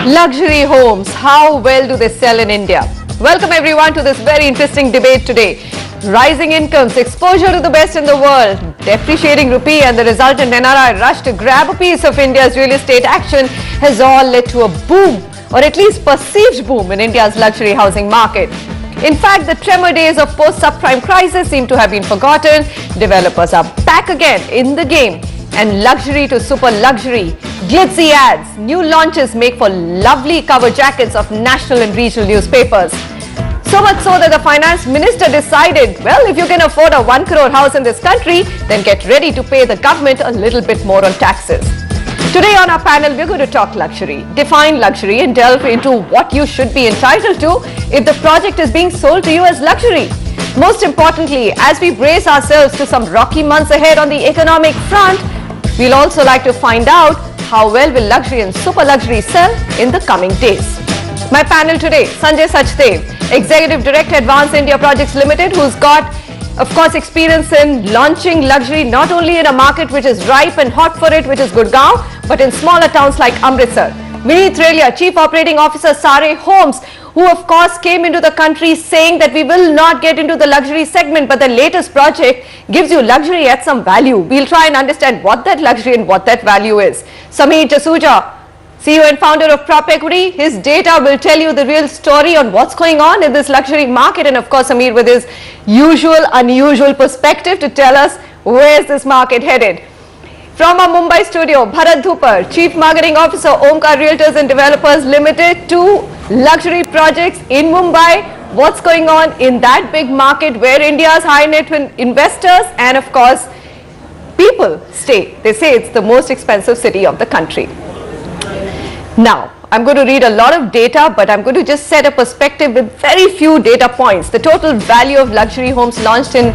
Luxury homes, how well do they sell in India? Welcome everyone to this very interesting debate today. Rising incomes, exposure to the best in the world, depreciating rupee and the resultant NRI rush to grab a piece of India's real estate action has all led to a boom, or at least perceived boom, in India's luxury housing market. In fact, the tremor days of post-subprime crisis seem to have been forgotten. Developers are back again in the game, and luxury to super luxury, glitzy ads, new launches make for lovely cover jackets of national and regional newspapers. So much so that the finance minister decided, well, if you can afford a 1 crore house in this country, then get ready to pay the government a little bit more on taxes. Today on our panel, we're going to talk luxury, define luxury, and delve into what you should be entitled to if the project is being sold to you as luxury. Most importantly, as we brace ourselves to some rocky months ahead on the economic front, we'll also like to find out how well will luxury and super luxury sell in the coming days. My panel today, Sanjay Sachdev, Executive Director, Advanced India Projects Limited, who's got, of course, experience in launching luxury not only in a market which is ripe and hot for it, which is Gurgaon, but in smaller towns like Amritsar. Vineet Relia, Chief Operating Officer, SARE Homes, who of course came into the country saying that we will not get into the luxury segment, but the latest project gives you luxury at some value. We'll try and understand what that luxury and what that value is. Sameer Jasuja, CEO and founder of Prop Equity, his data will tell you the real story on what's going on in this luxury market, and of course Sameer with his usual unusual perspective to tell us where's this market headed. From our Mumbai studio, Bharat Dhupar, Chief Marketing Officer, Omkar Realtors and Developers Limited, two luxury projects in Mumbai. What's going on in that big market where India's high net worth investors and of course people stay? They say it's the most expensive city of the country. Now, I'm going to read a lot of data, but I'm going to just set a perspective with very few data points. The total value of luxury homes launched in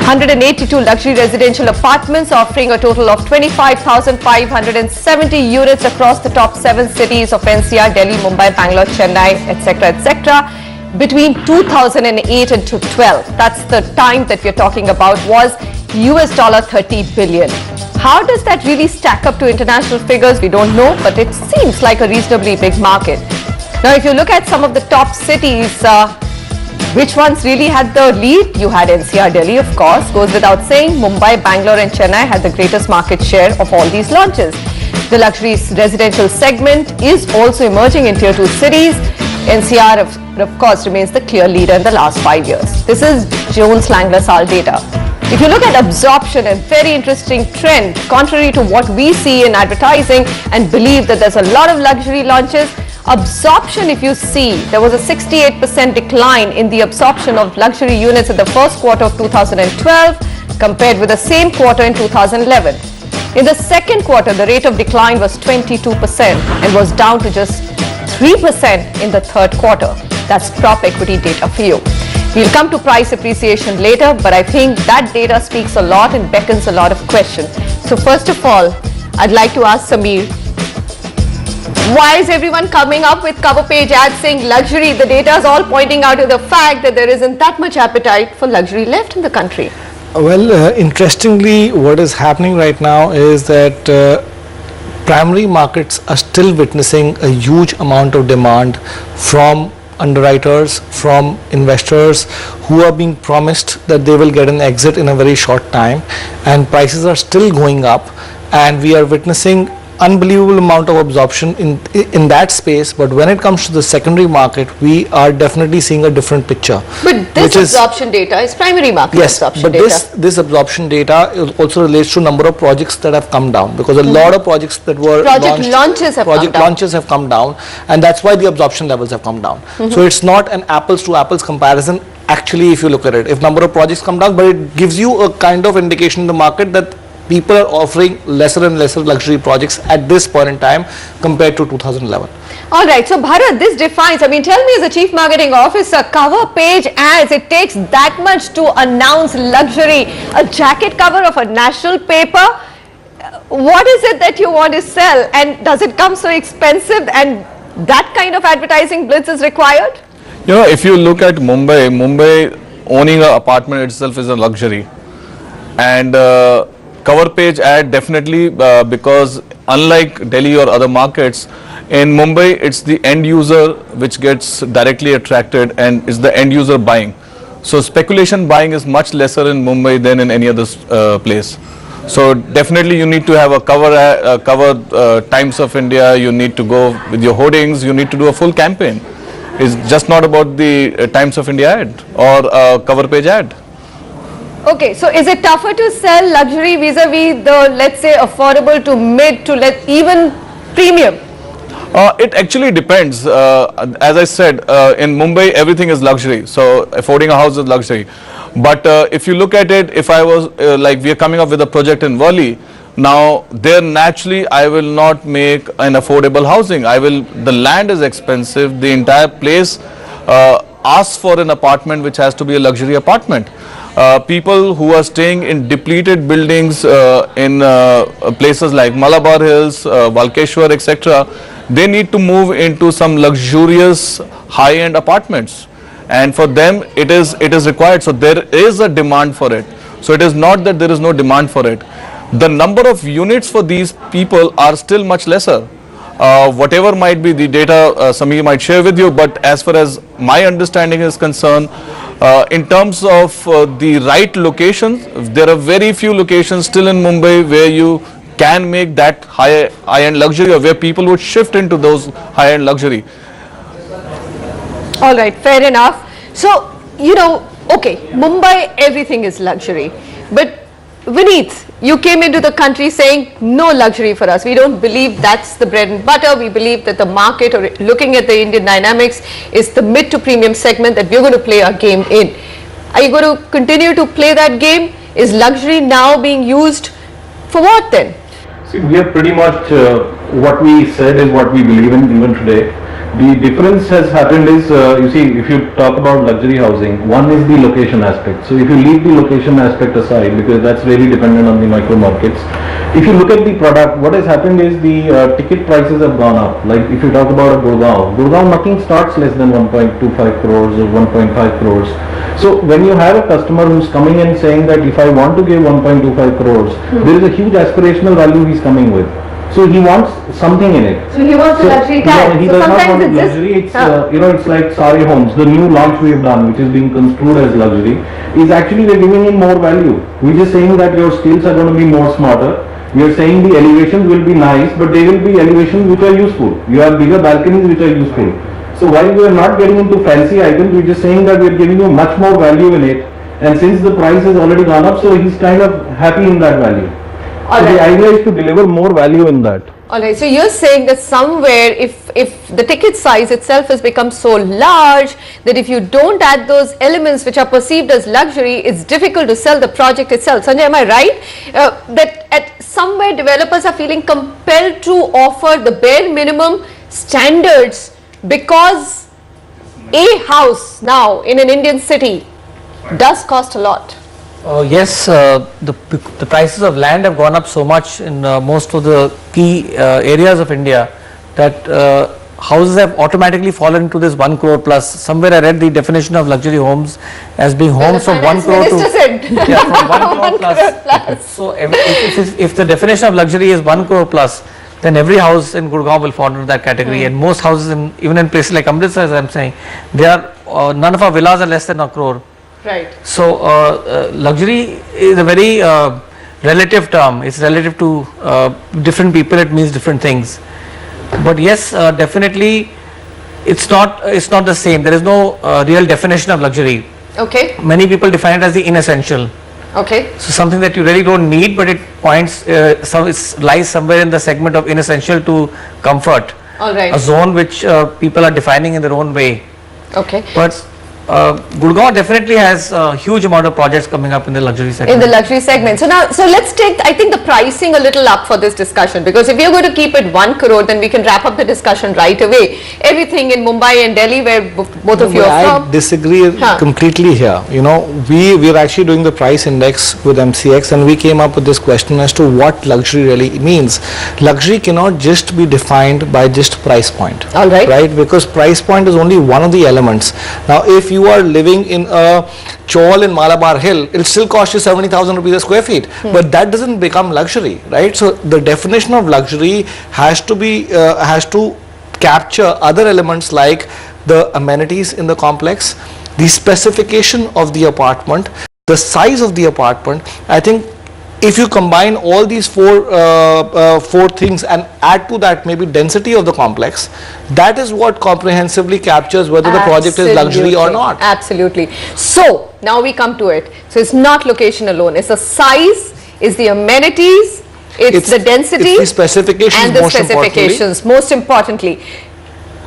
182 luxury residential apartments, offering a total of 25,570 units across the top 7 cities of NCR, Delhi, Mumbai, Bangalore, Chennai, etc., etc. Between 2008 and 2012, that's the time that we're talking about, was $30 billion. How does that really stack up to international figures? We don't know, but it seems like a reasonably big market. Now, if you look at some of the top cities, which ones really had the lead? You had NCR, Delhi, of course, goes without saying. Mumbai, Bangalore and Chennai had the greatest market share of all these launches. The luxury residential segment is also emerging in tier 2 cities. NCR, of course, remains the clear leader in the last 5 years. This is Jones Lang LaSalle data. If you look at absorption, a very interesting trend, contrary to what we see in advertising and believe that there's a lot of luxury launches, absorption, if you see, there was a 68% decline in the absorption of luxury units in the first quarter of 2012 compared with the same quarter in 2011. In the second quarter, the rate of decline was 22% and was down to just 3% in the third quarter. That's Prop Equity data for you. We'll come to price appreciation later, but I think that data speaks a lot and beckons a lot of questions. So first of all, I'd like to ask Sameer, why is everyone coming up with cover page ads saying luxury? The data is all pointing out to the fact that there isn't that much appetite for luxury left in the country. Well, interestingly, what is happening right now is that primary markets are still witnessing a huge amount of demand from underwriters, from investors who are being promised that they will get an exit in a very short time, and prices are still going up, and we are witnessing unbelievable amount of absorption in that space. But when it comes to the secondary market, we are definitely seeing a different picture. But this absorption data is primary market absorption data. Yes, but this absorption data also relates to number of projects that have come down, because a lot of projects that were launches have come down, and that's why the absorption levels have come down. So it's not an apples to apples comparison actually, if you look at it. If number of projects come down, but it gives you a kind of indication in the market that people are offering lesser and lesser luxury projects at this point in time compared to 2011. All right, so Bharat, this defines, I mean, tell me as a Chief Marketing Officer, cover page ads, it takes that much to announce luxury, a jacket cover of a national paper. What is it that you want to sell, and does it come so expensive, and that kind of advertising blitz is required? You know, if you look at Mumbai owning an apartment itself is a luxury, and cover page ad definitely, because unlike Delhi or other markets, in Mumbai it's the end user which gets directly attracted and is the end user buying. So speculation buying is much lesser in Mumbai than in any other place. So definitely you need to have a cover Times of India, you need to go with your hoardings, you need to do a full campaign. It's just not about the Times of India ad or cover page ad. Okay, so is it tougher to sell luxury vis-a-vis the, let's say, affordable to mid to even premium? It actually depends. As I said, in Mumbai everything is luxury, so affording a house is luxury. But if you look at it, if I was like we are coming up with a project in Worli, now there naturally I will not make an affordable housing. The land is expensive, the entire place asks for an apartment which has to be a luxury apartment. People who are staying in depleted buildings in places like Malabar Hills, Valkeshwar, etc., they need to move into some luxurious high-end apartments, and for them it is required. So there is a demand for it. So it is not that there is no demand for it. The number of units for these people are still much lesser. Whatever might be the data Samir might share with you, but as far as my understanding is concerned, in terms of the right locations, there are very few locations still in Mumbai where you can make that high-end luxury, or where people would shift into those high-end luxury. All right, fair enough. So, okay, Mumbai, everything is luxury. But Vineet, you came into the country saying no luxury for us. We don't believe that's the bread and butter. We believe that the market, or looking at the Indian dynamics, is the mid to premium segment that we're going to play our game in. Are you going to continue to play that game? Is luxury now being used for what then? See, we are pretty much what we said is what we believe in even today. The difference has happened is, you see, if you talk about luxury housing, one is the location aspect. So if you leave the location aspect aside, because that's really dependent on the micro markets, if you look at the product, what has happened is the ticket prices have gone up. Like if you talk about a Gurgaon nothing starts less than 1.25 crores or 1.5 crores. So when you have a customer who's coming and saying that if I want to give 1.25 crores, there is a huge aspirational value he's coming with. So he wants something in it. So he wants a luxury tag. No, he so does not sometimes want it's luxury. It's it's like SARE Homes, the new launch we have done, which is being construed as luxury, is actually we're giving him more value. We're just saying that your skills are going to be more smarter. We are saying the elevations will be nice, but they will be elevations which are useful. You have bigger balconies which are useful. So while we are not getting into fancy items, we're just saying that we are giving you much more value in it. And since the price has already gone up, so he's kind of happy in that value. So the idea is to deliver more value in that. Alright, so you're saying that somewhere if the ticket size itself has become so large that if you don't add those elements which are perceived as luxury, it's difficult to sell the project itself. Sanjay, am I right? That at somewhere developers are feeling compelled to offer the bare minimum standards because a house now in an Indian city does cost a lot. Yes, the prices of land have gone up so much in most of the key areas of India that houses have automatically fallen into this 1 crore plus. Somewhere I read the definition of luxury homes as being homes from 1 crore to from 1 crore plus. So if the definition of luxury is 1 crore plus, then every house in Gurgaon will fall into that category, and most houses even in places like Amritsar, as I'm saying, they are none of our villas are less than a crore. Right. So luxury is a very relative term. It's relative to different people. It means different things. But yes, definitely, it's not the same. There is no real definition of luxury. Okay. Many people define it as the inessential. Okay. So something that you really don't need, but it points. It lies somewhere in the segment of inessential to comfort. All right. A zone which people are defining in their own way. Okay. But Gurgaon definitely has a huge amount of projects coming up in the luxury segment. In the luxury segment. So now, let's take, I think, the pricing a little up for this discussion, because if you're going to keep it 1 crore, then we can wrap up the discussion right away. Everything in Mumbai and Delhi, where both of you are from. I disagree completely here. We're actually doing the price index with MCX, and we came up with this question as to what luxury really means. Luxury cannot just be defined by just price point. All right. Right? Because price point is only one of the elements. Now, if you are living in a chawl in Malabar Hill, it'll still cost you 70,000 rupees a square feet. But that doesn't become luxury, right? So the definition of luxury has to capture other elements like the amenities in the complex, the specification of the apartment, the size of the apartment. I think if you combine all these four things and add to that maybe density of the complex, that is what comprehensively captures whether the project is luxury or not. Absolutely. So now we come to it. So it's not location alone. It's the size, it's the amenities, it's the density, it's the specifications, and the specifications most importantly.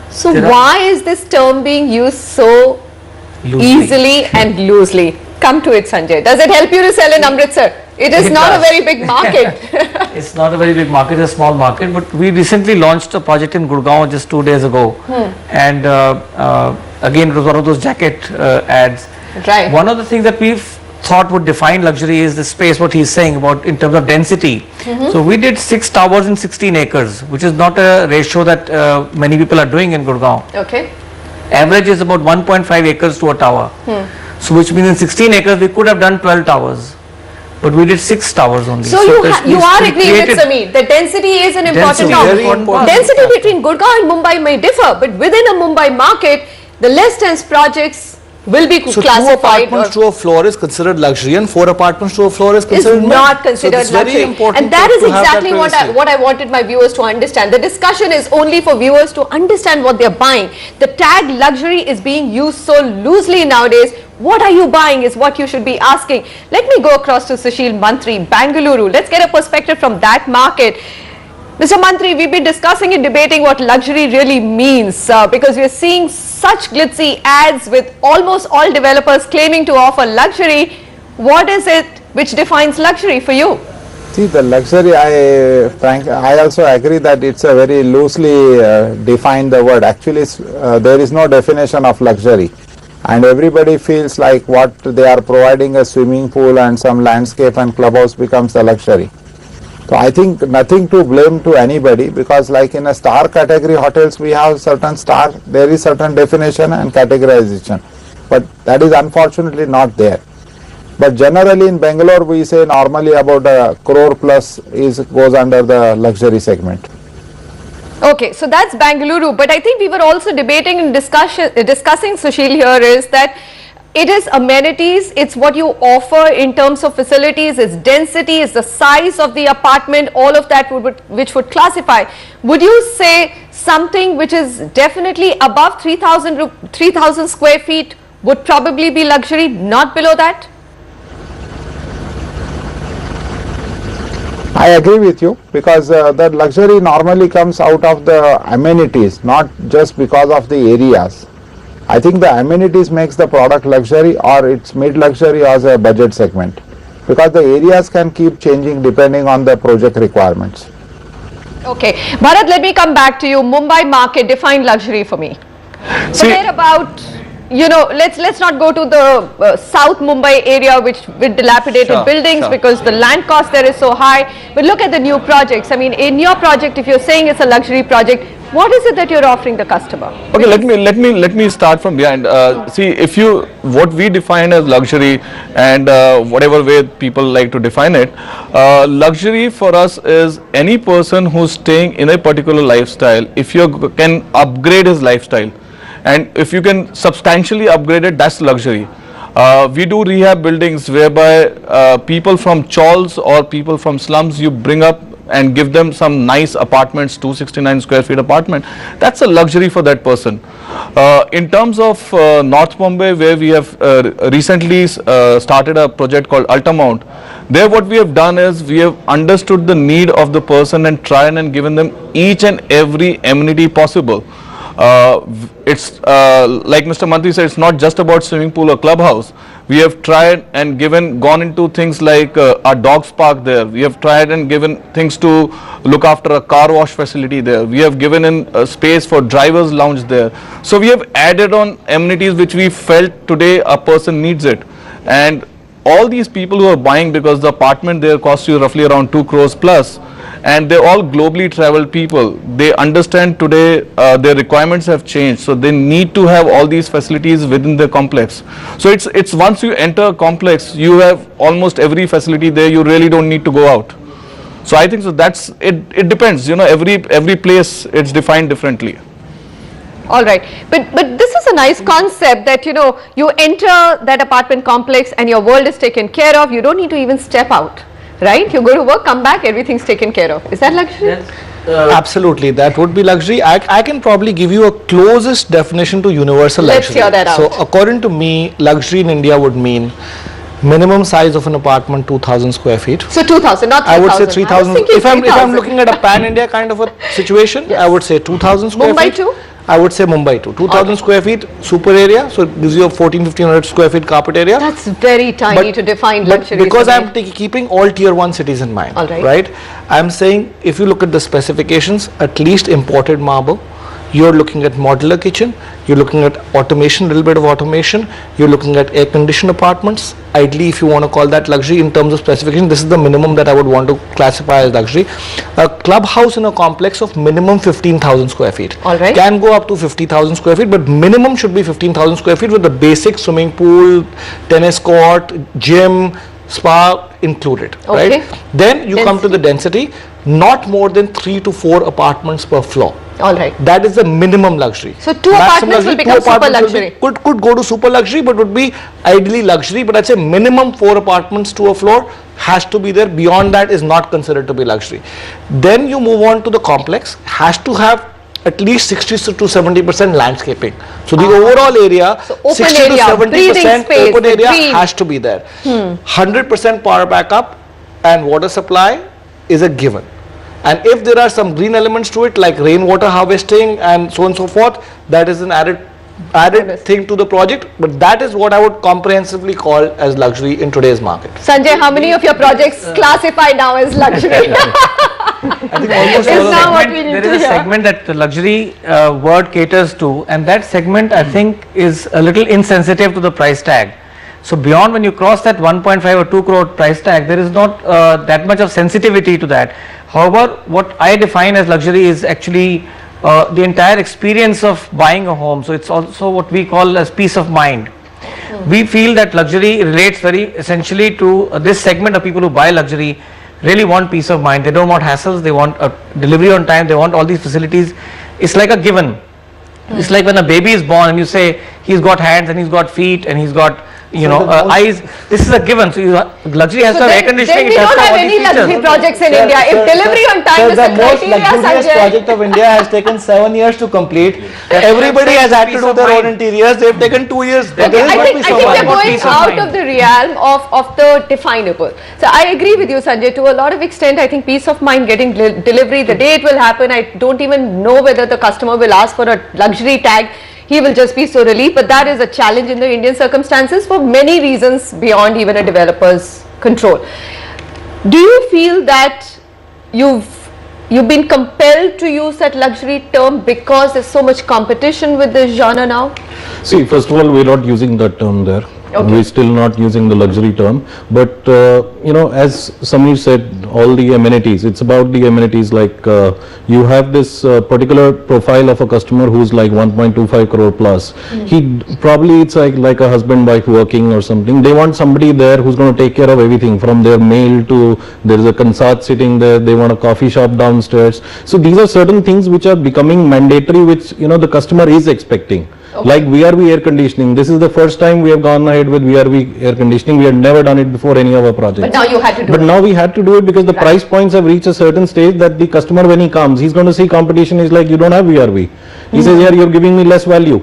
So why is this term being used so easily and loosely? Come to it, Sanjay. Does it help you to sell in Amritsar? It is not a very big market. It's not a very big market, it's a small market, but we recently launched a project in Gurgaon just 2 days ago. And again, it was one of those jacket ads. Right. One of the things that we've thought would define luxury is the space, what he's saying about in terms of density. So we did 6 towers in 16 acres, which is not a ratio that many people are doing in Gurgaon. Okay. Average is about 1.5 acres to a tower. So which means in 16 acres we could have done 12 towers. But we did 6 towers only. So you are agreeing with Sameer. The density is an important term. Density between Gurgaon and Mumbai may differ, but within a Mumbai market, the less dense projects will be classified. 2 apartments to a floor is considered luxury, and 4 apartments to a floor is considered not considered so luxury. And that is exactly what I wanted my viewers to understand. The discussion is only for viewers to understand what they're buying. The tag luxury is being used so loosely nowadays. What are you buying is what you should be asking. Let me go across to Sushil Mantri, Bangalore. Let's get a perspective from that market. Mr. Mantri, we've been discussing and debating what luxury really means because we're seeing such glitzy ads with almost all developers claiming to offer luxury. What is it which defines luxury for you? See, the luxury, I also agree that it's a very loosely defined the word. Actually, there is no definition of luxury. And everybody feels like what they are providing, a swimming pool and some landscape and clubhouse, becomes a luxury. So I think nothing to blame to anybody, because like in a star category hotels we have certain star, there is certain definition and categorization, but that is unfortunately not there. But generally in Bangalore we say normally about a crore plus goes under the luxury segment. Okay, so that's Bangalore, but I think we were also debating and discussing, Sushil, here is that it is amenities, it's what you offer in terms of facilities, it's density, it's the size of the apartment, all of that which would classify. Would you say something which is definitely above 3,000 square feet would probably be luxury, not below that? I agree with you, because the luxury normally comes out of the amenities, not just because of the areas. I think the amenities makes the product luxury, or it's mid-luxury as a budget segment, because the areas can keep changing depending on the project requirements. Okay, Bharat, let me come back to you. Mumbai market, define luxury for me. Forget about, you know, let's not go to the South Mumbai area with dilapidated buildings because the land cost there is so high. But look at the new projects. I mean, in your project, if you're saying it's a luxury project, what is it that you're offering the customer? Okay, let me start from behind. See, what we define as luxury, and whatever way people like to define it, luxury for us is any person who's staying in a particular lifestyle. If you can upgrade his lifestyle, and if you can substantially upgrade it, that's luxury. We do rehab buildings whereby people from chawls or people from slums, you bring up and give them some nice apartments, 269 square feet apartment. That's a luxury for that person. In terms of North Mumbai, where we have recently started a project called Altamount, there what we have done is we have understood the need of the person and tried and given them each and every amenity possible. It's like Mr. Mantri said, it's not just about swimming pool or clubhouse. We have tried and gone into things like our dogs park there. We have tried and given things to look after a car wash facility there. We have given in space for driver's lounge there. So we have added on amenities which we felt today a person needs it. And all these people who are buying, because the apartment there costs you roughly around 2 crores plus, and they're all globally traveled people. They understand today their requirements have changed, so they need to have all these facilities within the complex. So it's once you enter a complex, you have almost every facility there. You really don't need to go out. So I think so that's it. It depends, you know, every place it's defined differently. All right, but this is a nice concept that, you know, you enter that apartment complex and your world is taken care of. You don't need to even step out, right? You go to work, come back, everything's taken care of. Is that luxury? Yes. Absolutely, that would be luxury. I can probably give you a closest definition to universal luxury. Let's hear that out. So according to me, luxury in India would mean minimum size of an apartment 2,000 square feet. So 2,000, not 3,000. I would say 3,000. If I'm 3,000. looking at a pan India kind of a situation, Yes. I would say 2,000 square Mumbai feet. too? I would say Mumbai too. 2,000 square feet, super area, so it gives you a 1,500 square feet carpet area. That's very tiny to define But luxury. because I'm keeping all tier 1 cities in mind, All right. right? I'm saying if you look at the specifications, at least imported marble, you're looking at modular kitchen, you're looking at automation, little bit of automation, you're looking at air conditioned apartments. Ideally, if you want to call that luxury in terms of specification, this is the minimum that I would want to classify as luxury. A clubhouse in a complex of minimum 15,000 square feet. All right. Can go up to 50,000 square feet, but minimum should be 15,000 square feet with the basic swimming pool, tennis court, gym, spa included, Okay. right? Then you come to the density, not more than 3 to 4 apartments per floor. All right. That is the minimum luxury. So two Maximum apartments will luxury, become super apartments will be- luxury. could go to super luxury, but would be ideally luxury. But I'd say minimum 4 apartments to a floor has to be there. Beyond that is not considered to be luxury. Then you move on to the complex, has to have at least 60 to 70% landscaping. So the overall area, So open 60 area, to breathing 70% space, open the area green. has to be there. 100% power backup and water supply is a given. And if there are some green elements to it, like rainwater harvesting and so on and so forth, that is an added thing to the project. But that is what I would comprehensively call as luxury in today's market. Sanjay, how many of your projects classify now as luxury? I think almost Is all of now them. what we need There to is a hear. segment that the luxury word caters to, and that segment I think is a little insensitive to the price tag. So beyond when you cross that 1.5 or 2 crore price tag, there is not that much of sensitivity to that. However, what I define as luxury is actually the entire experience of buying a home. So it's also what we call as peace of mind. We feel that luxury relates very essentially to this segment of people who buy luxury really want peace of mind. They don't want hassles, they want a delivery on time, they want all these facilities. It's like a given. It's like when a baby is born and you say he's got hands and he's got feet and he's got eyes. This is a given. So luxury has to have air conditioning. Then we it has don't to have all any these features. luxury projects in India. If delivery on time is the the most criteria, luxurious Sanjay. project of India has taken 7 years to complete. Everybody has had to Peace do of their own mind. interiors. They've taken 2 years. There Okay, is I no think peace they're of mind. going Peace of out mind. of the realm of the definable. So I agree with you, Sanjay. To a lot of extent, I think peace of mind getting delivery, the day it will happen, I don't even know whether the customer will ask for a luxury tag. He will just be so relieved, but that is a challenge in the Indian circumstances for many reasons beyond even a developer's control. Do you feel that you've been compelled to use that luxury term because there's so much competition with this genre now? See, first of all, we're not using that term there. Okay. We're still not using the luxury term. But, as Samir said, all the amenities, it's about the amenities. Like you have this particular profile of a customer who's like 1.25 crore plus. He probably, it's like a husband wife working or something. They want somebody there who's going to take care of everything from their mail to there's a consult sitting there. They want a coffee shop downstairs. So these are certain things which are becoming mandatory, which the customer is expecting. Okay. Like VRV air conditioning. This is the first time we have gone ahead with VRV air conditioning. We had never done it before any of our projects. But now you had to do But it. now we had to do it because the Right. price points have reached a certain stage that the customer, when he comes, he's going to see competition is like, you don't have VRV. He says, yeah, you're giving me less value,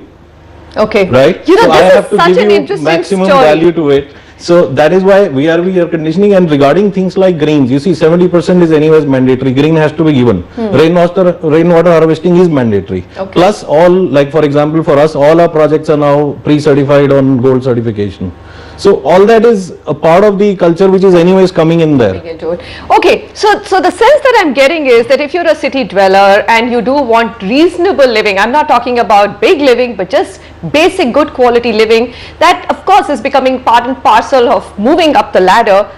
Okay. right? You know, So I this have is to such give an you interesting maximum story. value to it. So that is why VRV air conditioning, and regarding things like greens, you see 70% is anyways mandatory. Green has to be given. Rainwater harvesting is mandatory. Okay. Plus all, like for example, for us, all our projects are now pre-certified on gold certification. So all that is a part of the culture which is anyways coming in there. Into it. Okay, so the sense that I'm getting is that if you're a city dweller and you do want reasonable living, I'm not talking about big living, but just basic good quality living, that of course is becoming part and parcel of moving up the ladder.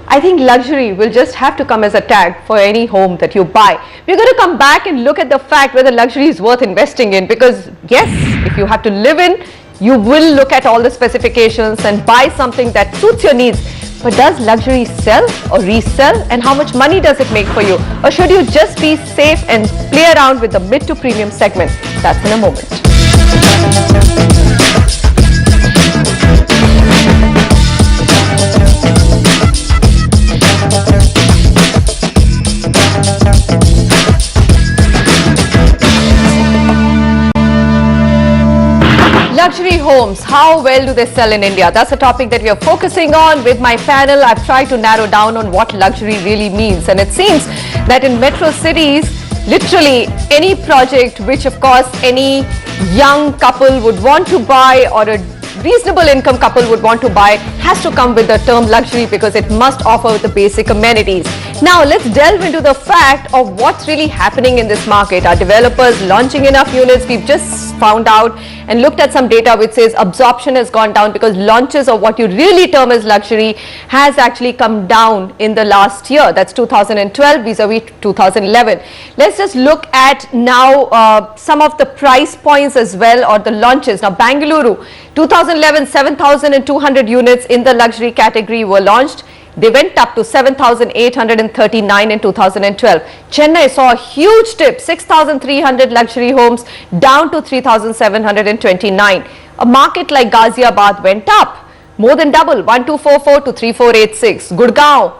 I think luxury will just have to come as a tag for any home that you buy. We're going to come back and look at the fact whether luxury is worth investing in, because yes, if you have to live in, you will look at all the specifications and buy something that suits your needs. But does luxury sell or resell, and how much money does it make for you? Or should you just be safe and play around with the mid to premium segment? That's in a moment. Luxury homes, how well do they sell in India? That's a topic that we are focusing on. With my panel, I've tried to narrow down on what luxury really means. And it seems that in metro cities, literally any project which of course any young couple would want to buy, or a reasonable income couple would want to buy, has to come with the term luxury, because it must offer the basic amenities. Now let's delve into the fact of what's really happening in this market. Are developers launching enough units? We've just found out and looked at some data which says absorption has gone down, because launches of what you really term as luxury has actually come down in the last year. That's 2012 vis-a-vis 2011. Let's just look at now some of the price points as well, or the launches. Now Bengaluru, 2011, 7,200 units in the luxury category were launched. They went up to 7,839 in 2012. Chennai saw a huge dip, 6,300 luxury homes down to 3,729. A market like Ghaziabad went up, more than double, 1,244 to 3,486. Gurgaon,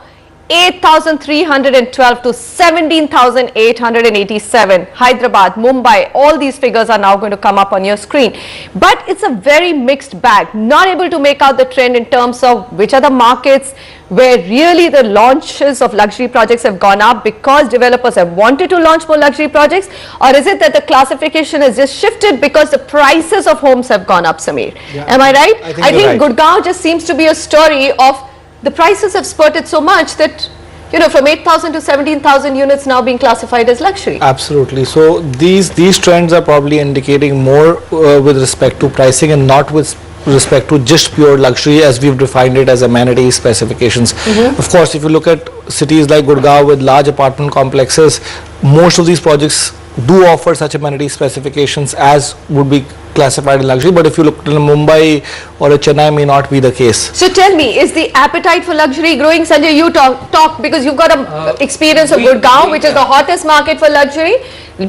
8,312 to 17,887. Hyderabad, Mumbai, all these figures are now going to come up on your screen. But it's a very mixed bag. Not able to make out the trend in terms of which are the markets where really the launches of luxury projects have gone up because developers have wanted to launch more luxury projects, or is it that the classification has just shifted because the prices of homes have gone up, Sameer? Yeah, am I right? I think Gurgaon just seems to be a story of the prices have spurted so much that, you know, from 8,000 to 17,000 units now being classified as luxury. Absolutely. So these trends are probably indicating more with respect to pricing and not with respect to just pure luxury as we've defined it as amenity specifications. Of course, if you look at cities like Gurgaon with large apartment complexes, most of these projects do offer such amenity specifications as would be classified in luxury, but if you look at Mumbai or Chennai, may not be the case. So tell me, is the appetite for luxury growing? Sanjay, you talk because you've got a experience of Gurgaon, which is the hottest market for luxury,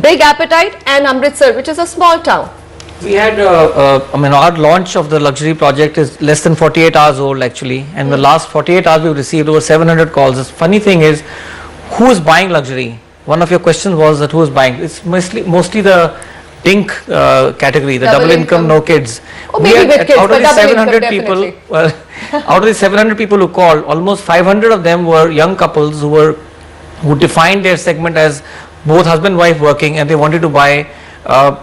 big appetite, and Amritsar, which is a small town. We had, our launch of the luxury project is less than 48 hours old actually, and the last 48 hours we've received over 700 calls. The funny thing is, who is buying luxury? One of your questions was that who is buying? It's mostly the DINK category, the double income, no kids. Oh, maybe with kids, out of but the double 700 income, people, definitely. well, out of the 700 people who called, almost 500 of them were young couples who defined their segment as both husband and wife working, and they wanted to buy a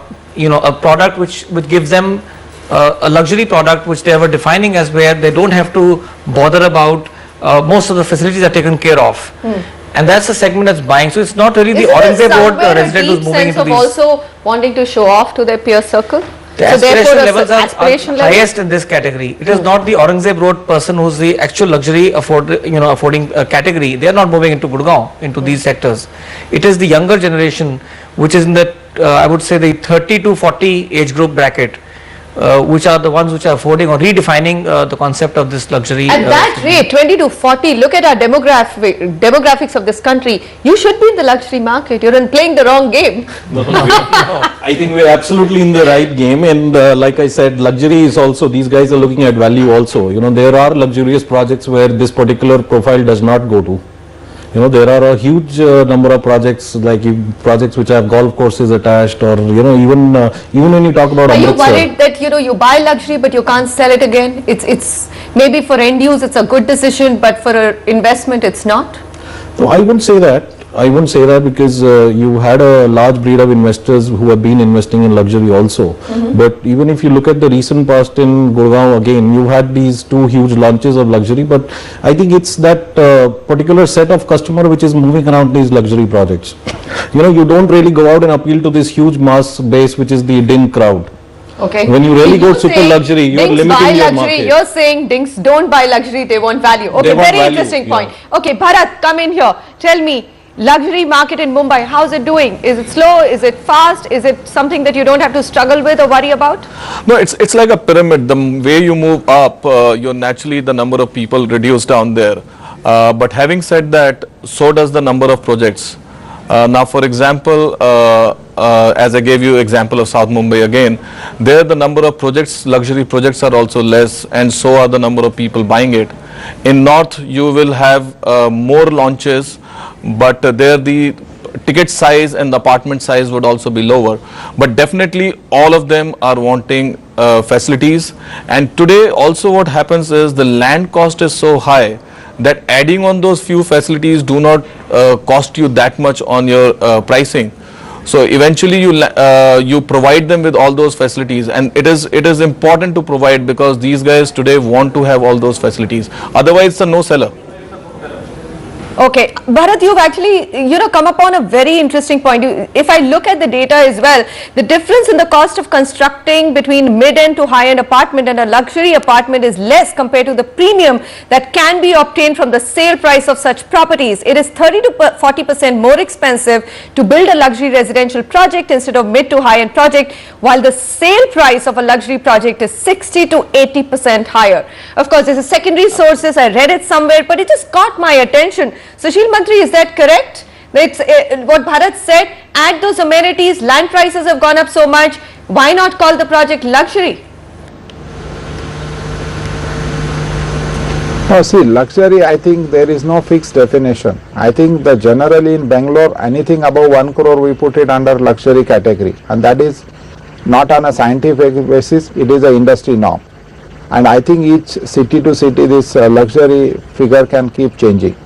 product which gives them a luxury product which they were defining as where they don't have to bother about most of the facilities are taken care of. And that's the segment that's buying. So it's not really the Aurangzeb Road resident who's moving into these. Also wanting to show off to their peer circle. The aspiration levels are highest in this category. It is not the Aurangzeb Road person who's the actual luxury affording category. They are not moving into Gurgaon, into these sectors. It is the younger generation which is in the I would say the 30 to 40 age group bracket, which are the ones which are affording or redefining the concept of this luxury. At that rate, 20 to 40, look at our demographics of this country. You should be in the luxury market. You're playing the wrong game. No, I think we're absolutely in the right game, and like I said, luxury is also, these guys are looking at value also. There are luxurious projects where this particular profile does not go to. There are a huge number of projects, like projects which have golf courses attached, or even when you talk about Are Amritsar. you worried that you buy luxury but you can't sell it again? It's maybe for end use it's a good decision, but for an investment it's not? No, I wouldn't say that. Because you had a large breed of investors who have been investing in luxury also. But even if you look at the recent past in Gurgaon, again, you had these two huge launches of luxury, but I think it's that particular set of customer which is moving around these luxury projects. You don't really go out and appeal to this huge mass base which is the DIN crowd. Okay. When you really go super saying luxury, you're dinks limiting buy your luxury. market. You're saying dinks don't buy luxury, they want value. Okay, They want very value, interesting point. yeah. Okay, Bharat, come in here. Tell me, luxury market in Mumbai, how's it doing? Is it slow? Is it fast? Is it something that you don't have to struggle with or worry about? No, it's like a pyramid. The way you move up, you're naturally the number of people reduce down there. But having said that, so does the number of projects. Now, for example, as I gave you example of South Mumbai again, there the number of projects, luxury projects are also less, and so are the number of people buying it. In North, you will have more launches, but there the ticket size and the apartment size would also be lower. But definitely all of them are wanting facilities. And today also what happens is the land cost is so high that adding on those few facilities do not cost you that much on your pricing. So eventually you provide them with all those facilities, and it is important to provide because these guys today want to have all those facilities. Otherwise, it's a no seller. Okay, Bharat, you've actually, come upon a very interesting point. If I look at the data as well, the difference in the cost of constructing between mid-end to high-end apartment and a luxury apartment is less compared to the premium that can be obtained from the sale price of such properties. It is 30 to 40% more expensive to build a luxury residential project instead of mid to high-end project, while the sale price of a luxury project is 60 to 80% higher. Of course, this is secondary sources. I read it somewhere, but it just caught my attention. Sushil Mantri, is that correct? It's, what Bharat said, add those amenities, land prices have gone up so much, why not call the project luxury? No, see, luxury, I think there is no fixed definition. I think that generally in Bangalore, anything above 1 crore we put it under luxury category, and that is not on a scientific basis, it is an industry norm. And I think each city to city this luxury figure can keep changing.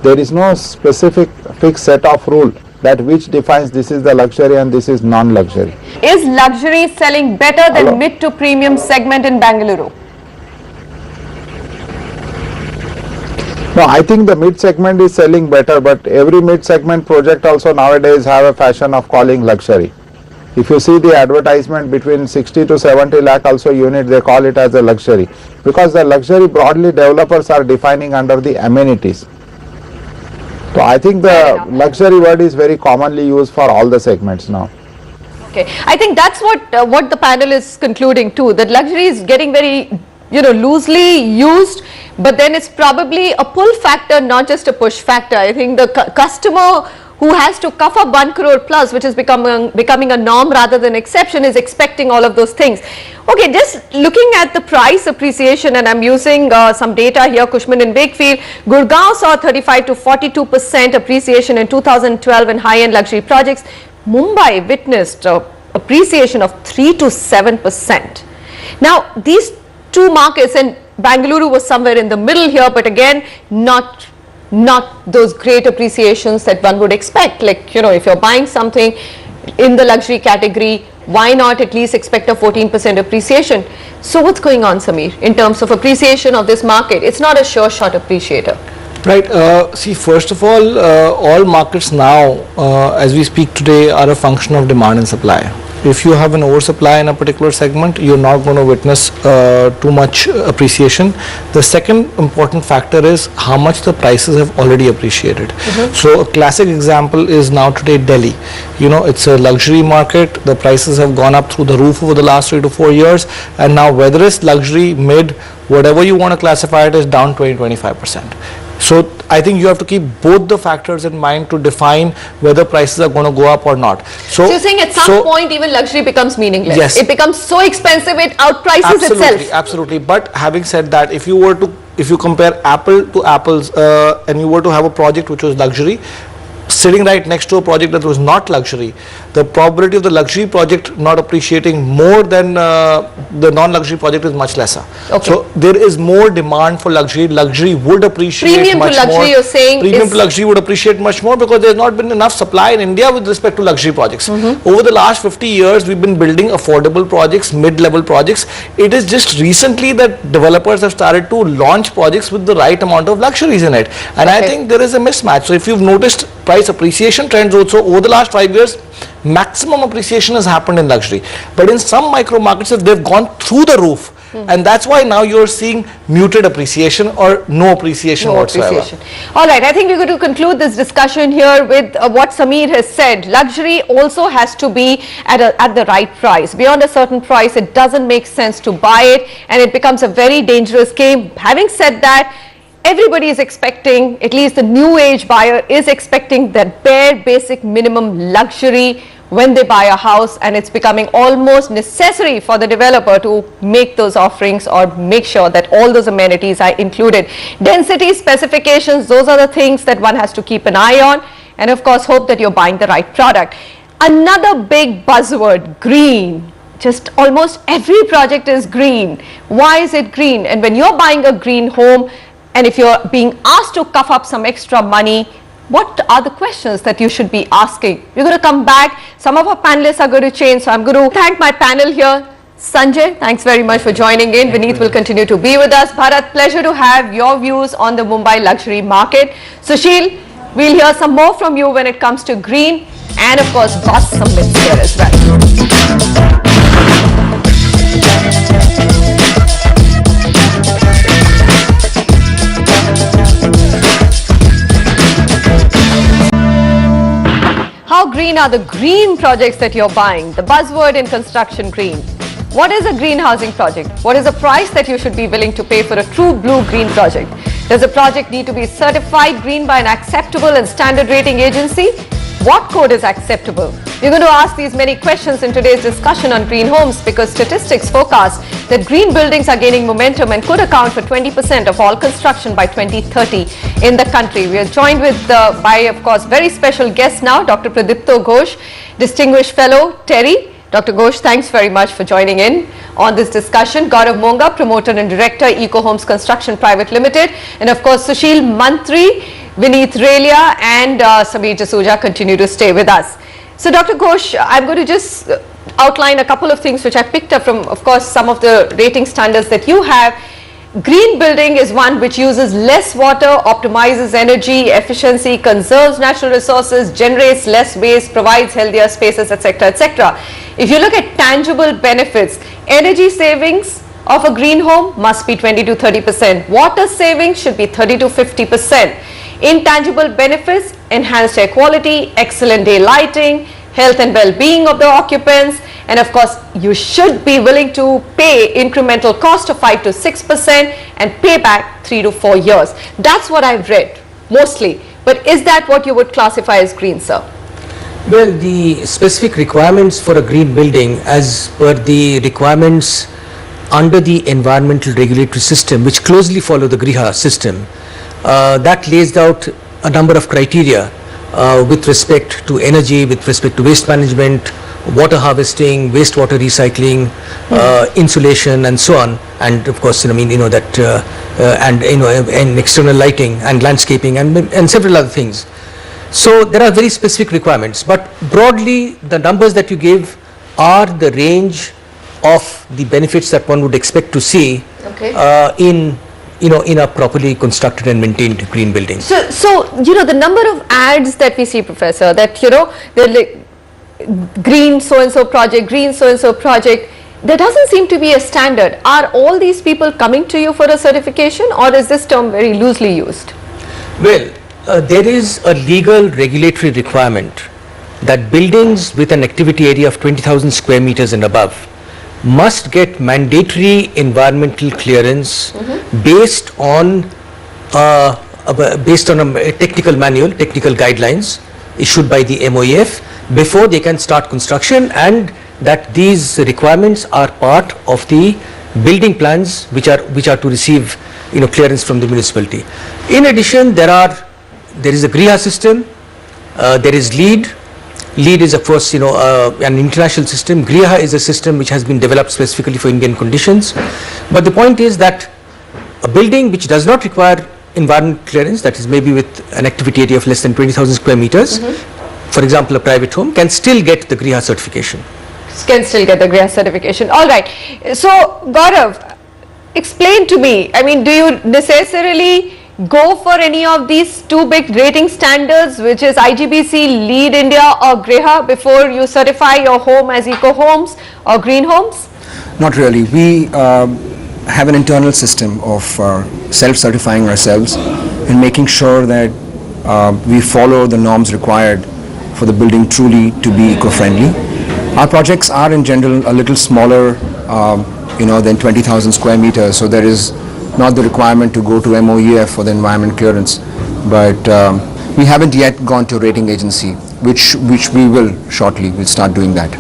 There is no specific fixed set of rule that which defines this is the luxury and this is non-luxury. Is luxury selling better than Hello? mid to premium segment in Bengaluru? No, I think the mid segment is selling better, but every mid segment project also nowadays have a fashion of calling luxury. If you see the advertisement between 60 to 70 lakh also unit, they call it as a luxury, because the luxury broadly developers are defining under the amenities. So I think the luxury word is very commonly used for all the segments now. Okay, I think that's what the panel is concluding too, that luxury is getting very loosely used, but then it's probably a pull factor, not just a push factor. I think the customer who has to cough up 1 crore plus, which is becoming a norm rather than exception, is expecting all of those things. Okay, just looking at the price appreciation, and I'm using some data here, Cushman and Wakefield, Gurgaon saw 35 to 42% appreciation in 2012 in high-end luxury projects. Mumbai witnessed appreciation of 3 to 7%. Now, these two markets, and Bengaluru was somewhere in the middle here, but again, not those great appreciations that one would expect. Like, if you're buying something in the luxury category, why not at least expect a 14% appreciation? So what's going on, Samir, in terms of appreciation of this market? It's not a sure shot appreciator. Right. See, first of all markets now, as we speak today, are a function of demand and supply. If you have an oversupply in a particular segment, you're not going to witness too much appreciation. The second important factor is how much the prices have already appreciated. So a classic example is now today Delhi. It's a luxury market. The prices have gone up through the roof over the last 3 to 4 years, and now whether it's luxury, mid, whatever you want to classify it, is down 20-25%. So I think you have to keep both the factors in mind to define whether prices are going to go up or not. So you're saying at some point even luxury becomes meaningless. Yes. It becomes so expensive it outprices itself. Absolutely. But having said that, if you compare apple to apples and you were to have a project which was luxury sitting right next to a project that was not luxury, the probability of the luxury project not appreciating more than the non-luxury project is much lesser. Okay. So there is more demand for luxury. Luxury would appreciate premium much to luxury, more. You're saying premium to luxury would appreciate much more because there has not been enough supply in India with respect to luxury projects. Over the last 50 years, we've been building affordable projects, mid-level projects. It is just recently that developers have started to launch projects with the right amount of luxuries in it. And I think there is a mismatch. So if you've noticed, price price appreciation trends also over the last 5 years, maximum appreciation has happened in luxury. But in some micro markets, they've gone through the roof. And that's why now you're seeing muted appreciation or no appreciation whatsoever. All right, I think we're going to conclude this discussion here with what Sameer has said. Luxury also has to be at the right price. Beyond a certain price, it doesn't make sense to buy it, and it becomes a very dangerous game. Having said that, everybody is expecting, at least the new age buyer is expecting that bare basic minimum luxury when they buy a house, and it's becoming almost necessary for the developer to make those offerings or make sure that all those amenities are included. Density, specifications, those are the things that one has to keep an eye on, and of course hope that you're buying the right product. Another big buzzword, green. Just almost every project is green. Why is it green? And when you're buying a green home, and if you're being asked to cough up some extra money, what are the questions that you should be asking? We're going to come back. Some of our panelists are going to change. So I'm going to thank my panel here. Sanjay, thanks very much for joining in. Vineet will continue to be with us. Bharat, pleasure to have your views on the Mumbai luxury market. Sushil, we'll hear some more from you when it comes to green, and of course bust some myths here as well. How green are the green projects that you're buying? The buzzword in construction, green. What is a green housing project? What is the price that you should be willing to pay for a true blue-green project? Does a project need to be certified green by an acceptable and standard rating agency? What code is acceptable? We're going to ask these many questions in today's discussion on green homes, because statistics forecast that green buildings are gaining momentum and could account for 20% of all construction by 2030 in the country. We are joined with by, of course, very special guest now, Dr. Pradipto Ghosh, Distinguished Fellow, Terry. Dr. Ghosh, thanks very much for joining in on this discussion. Gaurav Monga, Promoter and Director, Eco Homes Construction Private Limited. And of course, Sushil Mantri, Vineet Relia and Sameer Jasuja continue to stay with us. So Dr. Ghosh, I'm going to just outline a couple of things which I picked up from, of course, some of the rating standards that you have. Green building is one which uses less water, optimizes energy efficiency, conserves natural resources, generates less waste, provides healthier spaces, etc., etc. If you look at tangible benefits, energy savings of a green home must be 20 to 30%. Water savings should be 30 to 50%. Intangible benefits, enhanced air quality, excellent day lighting, health and well-being of the occupants, and of course you should be willing to pay incremental cost of 5 to 6% and pay back 3 to 4 years. That's what I've read mostly, but is that what you would classify as green, sir? Well, the specific requirements for a green building as per the requirements under the environmental regulatory system, which closely follow the GRIHA system, that lays out a number of criteria with respect to energy, with respect to waste management, water harvesting, wastewater recycling, insulation, and so on. And of course, and external lighting and landscaping and several other things. So there are very specific requirements, but broadly the numbers that you give are the range of the benefits that one would expect to see in a properly constructed and maintained green building. So the number of ads that we see, Professor, that they're like green so-and-so project, green so-and-so project, there doesn't seem to be a standard. Are all these people coming to you for a certification, or is this term very loosely used? Well, there is a legal regulatory requirement that buildings with an activity area of 20,000 square meters and above must get mandatory environmental clearance based on a technical manual, technical guidelines issued by the MOEF before they can start construction, and that these requirements are part of the building plans which are to receive clearance from the municipality. In addition, there is a GRIHA system, there is LEED. LEED is of course an international system. GRIHA is a system which has been developed specifically for Indian conditions. But the point is that a building which does not require environment clearance, that is maybe with an activity area of less than 20,000 square meters, for example a private home, can still get the GRIHA certification. Can still get the GRIHA certification. All right. So Gaurav, explain to me, I mean, do you necessarily go for any of these two big rating standards, which is IGBC, Lead India or GRIHA, before you certify your home as eco homes or green homes? Not really. We have an internal system of self-certifying ourselves and making sure that we follow the norms required for the building truly to be eco-friendly. Our projects are in general a little smaller than 20,000 square meters, so there is not the requirement to go to MOEF for the environment clearance, but we haven't yet gone to a rating agency, which we will shortly. We'll start doing that.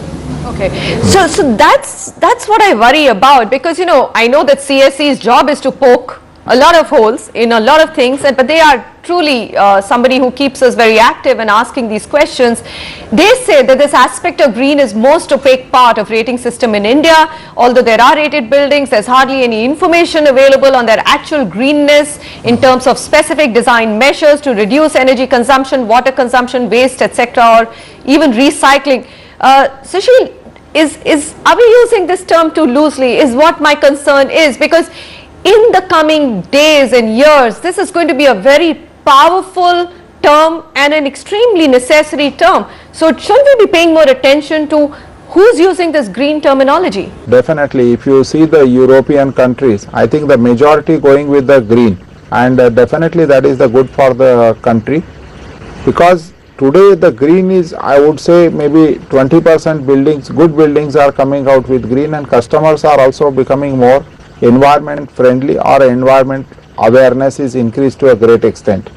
Okay, so that's what I worry about, because I know that CSE's job is to poke a lot of holes in a lot of things, but they are truly somebody who keeps us very active and asking these questions. They say that this aspect of green is most opaque part of rating system in India. Although there are rated buildings, there's hardly any information available on their actual greenness in terms of specific design measures to reduce energy consumption, water consumption, waste, etc., or even recycling. Sushil, are we using this term too loosely is what my concern is, because in the coming days and years, this is going to be a very powerful term and an extremely necessary term. So shouldn't we be paying more attention to who's using this green terminology? Definitely. If you see the European countries, I think the majority going with the green, and definitely that is the good for the country, because today the green is, I would say, maybe 20% buildings, good buildings are coming out with green, and customers are also becoming more environment friendly, or environment awareness is increased to a great extent.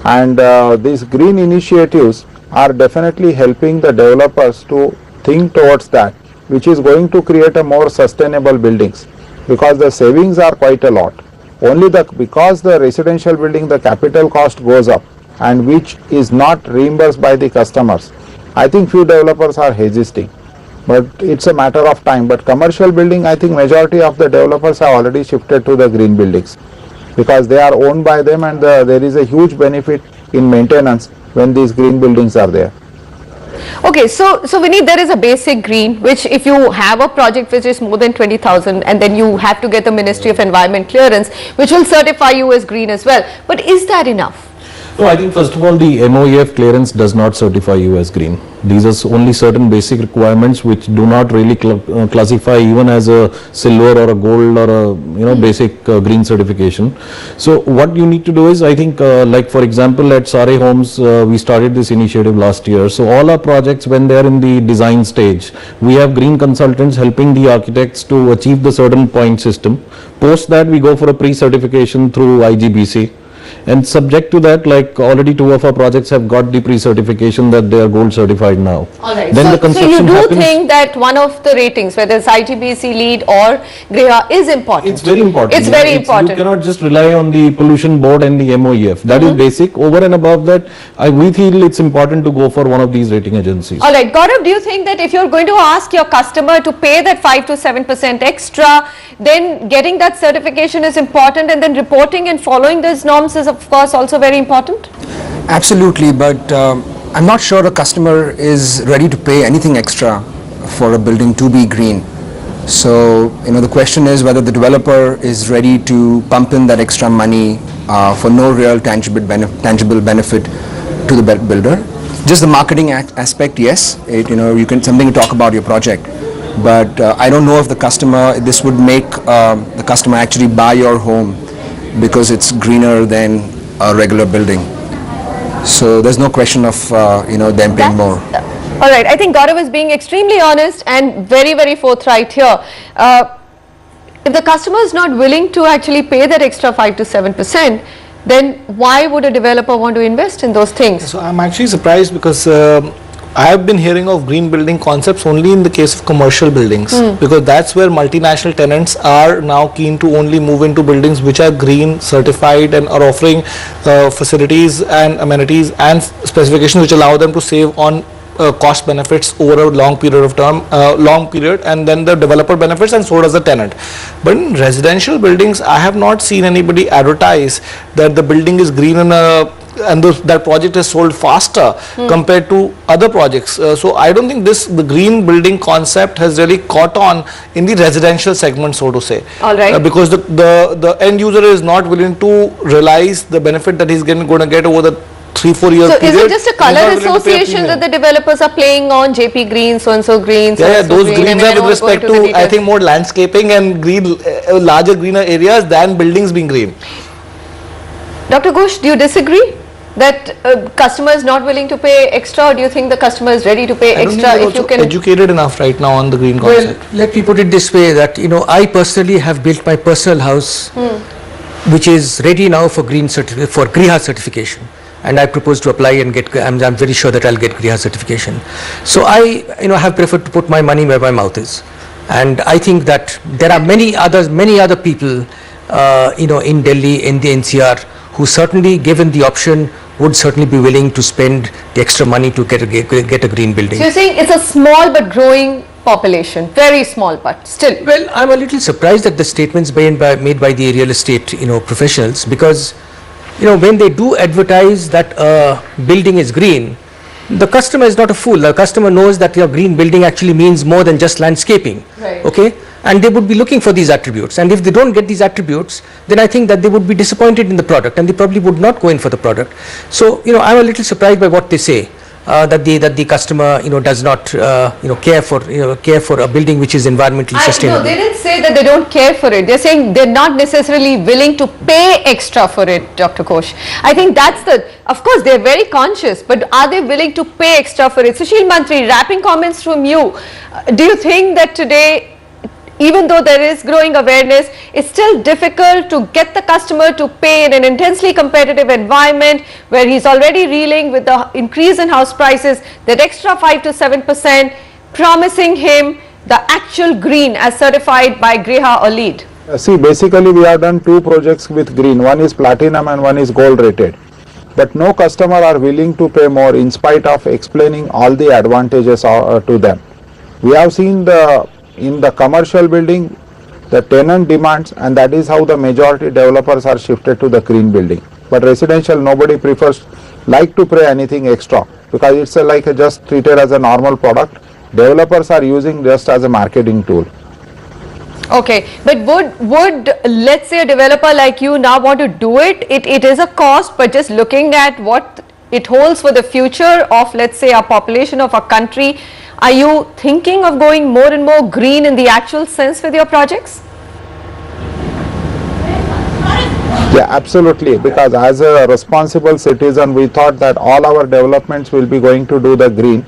And these green initiatives are definitely helping the developers to think towards that, which is going to create a more sustainable buildings, because the savings are quite a lot. Only because the residential building, the capital cost goes up, and which is not reimbursed by the customers. I think few developers are hesitating, but it's a matter of time. But commercial building, I think majority of the developers have already shifted to the green buildings, because they are owned by them, and there is a huge benefit in maintenance when these green buildings are there. Okay, so Vineet, there is a basic green, which if you have a project which is more than 20,000, and then you have to get the Ministry of Environment clearance, which will certify you as green as well. But is that enough? No, I think first of all, the MOEF clearance does not certify you as green. These are only certain basic requirements which do not really classify even as a silver or a gold or a basic green certification. So what you need to do is, I think like for example at SARE Homes, we started this initiative last year. So all our projects, when they are in the design stage, we have green consultants helping the architects to achieve the certain point system. Post that, we go for a pre-certification through IGBC. And subject to that, like already 2 of our projects have got the pre-certification that they are gold certified now. All right. Then So you do think that one of the ratings, whether it's IGBC, LEED or GRIHA, is important? It's very important. It's very important. You cannot just rely on the pollution board and the MOEF. That is basic. Over and above that, we feel it's important to go for one of these rating agencies. All right. Gaurav, do you think that if you're going to ask your customer to pay that 5 to 7% extra, then getting that certification is important, and then reporting and following those norms is of course also very important? Absolutely, but I'm not sure a customer is ready to pay anything extra for a building to be green. So, the question is whether the developer is ready to pump in that extra money for no real tangible benefit to the builder. Just the marketing aspect, yes, you can something to talk about your project. But I don't know if this would make the customer actually buy your home because it's greener than a regular building. So there's no question of them paying more. All right, I think Gaurav is being extremely honest and very, very forthright here. If the customer is not willing to actually pay that extra 5 to 7%, then why would a developer want to invest in those things? So I'm actually surprised, because I have been hearing of green building concepts only in the case of commercial buildings, because that's where multinational tenants are now keen to only move into buildings which are green certified and are offering facilities and amenities and specifications which allow them to save on cost benefits over a long period of time, and then the developer benefits, and so does the tenant. But in residential buildings, I have not seen anybody advertise that the building is green in a and that project is sold faster compared to other projects. So I don't think the green building concept has really caught on in the residential segment, so to say. All right. Because the end user is not willing to realize the benefit that he's going to get over the 3-4 years. So period. is it just a color association that the developers are playing on? JP green, so-and-so green, yeah, so-and-so those green? greens are with respect to, I think, more landscaping and green, larger greener areas than buildings being green. Dr. Ghosh, do you disagree that customer is not willing to pay extra, or do you think the customer is ready to pay extra if you can? Educated enough right now on the green concept. Well, let me put it this way, that I personally have built my personal house, which is ready now for Griha certification. And I propose to apply and get. I'm very sure that I'll get Griha certification. So I, have preferred to put my money where my mouth is, and I think that there are many other people, in Delhi, in the NCR, who certainly, given the option, would certainly be willing to spend the extra money to get a green building. So you're saying it's a small but growing population, very small, but still. Well, I'm a little surprised at the statements made by the real estate, professionals, because. When they do advertise that a building is green, the customer is not a fool. The customer knows that your green building actually means more than just landscaping. Right. Okay? And they would be looking for these attributes. And if they don't get these attributes, then I think that they would be disappointed in the product, and they probably would not go in for the product. So, I'm a little surprised by what they say. That the customer does not care for a building which is environmentally sustainable. No, they didn't say that they don't care for it. They're saying they're not necessarily willing to pay extra for it, Dr. Ghosh. I think that's of course they're very conscious, but are they willing to pay extra for it? Sushil Mantri, wrapping comments from you. Do you think that today, even though there is growing awareness, it's still difficult to get the customer to pay in an intensely competitive environment where he's already reeling with the increase in house prices, that extra 5 to 7%, promising him the actual green as certified by Griha or LEED? See, basically we have done 2 projects with green. One is platinum and one is gold rated. But no customer are willing to pay more in spite of explaining all the advantages to them. We have seen in the commercial building, the tenant demands, and that is how the majority developers are shifted to the green building. But residential, nobody prefers to pay anything extra, because it's just treated as a normal product. Developers are using just as a marketing tool. Okay, but would let's say a developer like you now want to do it? It is a cost, but just looking at what it holds for the future of, let's say, a population of a country, are you thinking of going more and more green in the actual sense with your projects? Yeah, absolutely, because as a responsible citizen, we thought that all our developments will be going to do the green,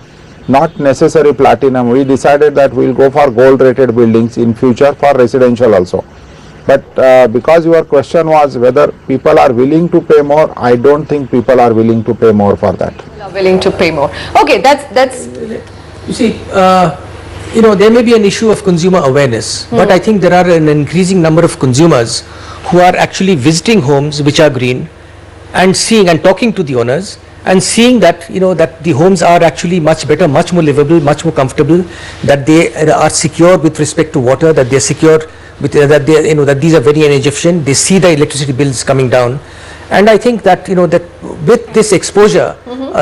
not necessary platinum. We decided that we'll go for gold rated buildings in future for residential also. But because your question was whether people are willing to pay more, I don't think people are willing to pay more for that. People are willing to pay more. Okay, that's. You see, there may be an issue of consumer awareness, but I think there are an increasing number of consumers who are actually visiting homes which are green and seeing and talking to the owners and seeing that, that the homes are actually much better, much more livable, much more comfortable, that they are secure with respect to water, that they are secure with, that these are very energy efficient, they see the electricity bills coming down. And I think that, that with this exposure,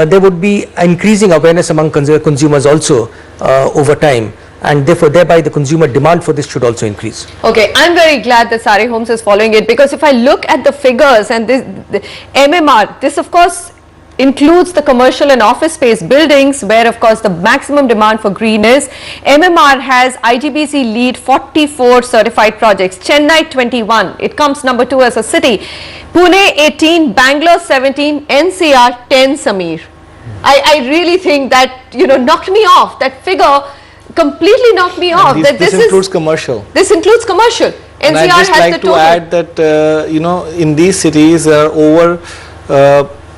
there would be increasing awareness among consumers also over time, and thereby the consumer demand for this should also increase. Okay, I'm very glad that SARE Homes is following it, because if I look at the figures and the MMR, this of course includes the commercial and office space buildings where of course the maximum demand for green is. MMR has IGBC LEED 44 certified projects, Chennai 21, it comes number 2 as a city, Pune 18, Bangalore 17, NCR 10, Samir. I really think that, knocked me off, that figure completely knocked me off. This includes commercial. This includes commercial. NCR and I'd just has like the to total. add that, in these cities there are over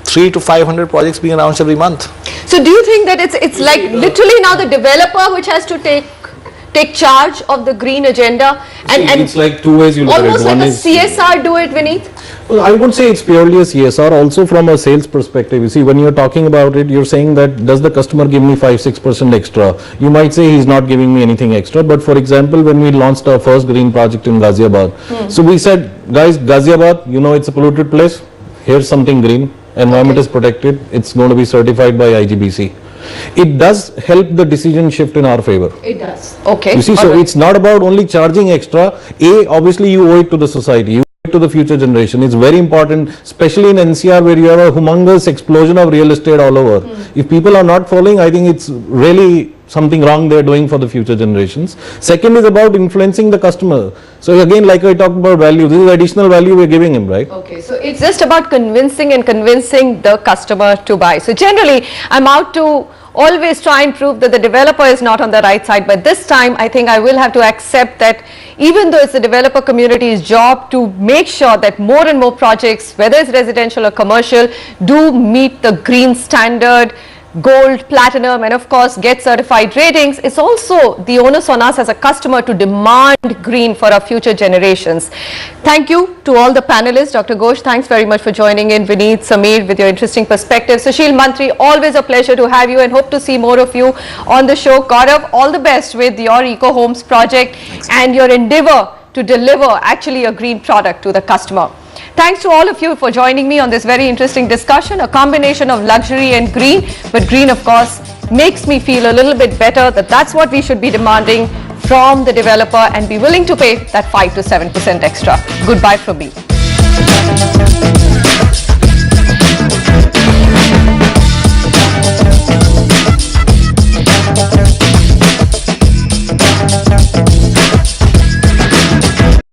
300 to 500 projects being announced every month. So do you think that it's like literally now the developer which has to take charge of the green agenda, and it's like 2 ways you look at it. Almost like a CSR do it, Vineet? Well, I would say it's purely a CSR, also from a sales perspective. You see, when you're talking about it, you're saying that does the customer give me 5-6% extra? You might say he's not giving me anything extra, but for example, when we launched our first green project in Ghaziabad, so we said, guys, Ghaziabad, it's a polluted place, here's something green. environment is protected, it's going to be certified by IGBC. It does help the decision shift in our favor. It does. Okay. You see, so it's not about only charging extra. Obviously you owe it to the society, you owe it to the future generation. It's very important, especially in NCR where you have a humongous explosion of real estate all over. If people are not following, I think it's really something wrong they're doing for the future generations. Second is about influencing the customer. So again, like I talked about value, this is additional value we're giving him, right? Okay, so it's just about convincing the customer to buy. So generally, I'm out to always try and prove that the developer is not on the right side, but this time I think I will have to accept that even though it's the developer community's job to make sure that more and more projects, whether it's residential or commercial, do meet the green standard, gold, platinum, and of course get certified ratings, it's also the onus on us as a customer to demand green for our future generations. Thank you to all the panelists. Dr. Ghosh, thanks very much for joining in. Vineet, Sameer, with your interesting perspectives. Sushil, Mantri, always a pleasure to have you and hope to see more of you on the show. Gaurav, all the best with your Eco Homes project and your endeavor to deliver actually a green product to the customer. Thanks to all of you for joining me on this very interesting discussion, a combination of luxury and green, but green of course makes me feel a little bit better that that's what we should be demanding from the developer and be willing to pay that 5 to 7% extra. Goodbye from me.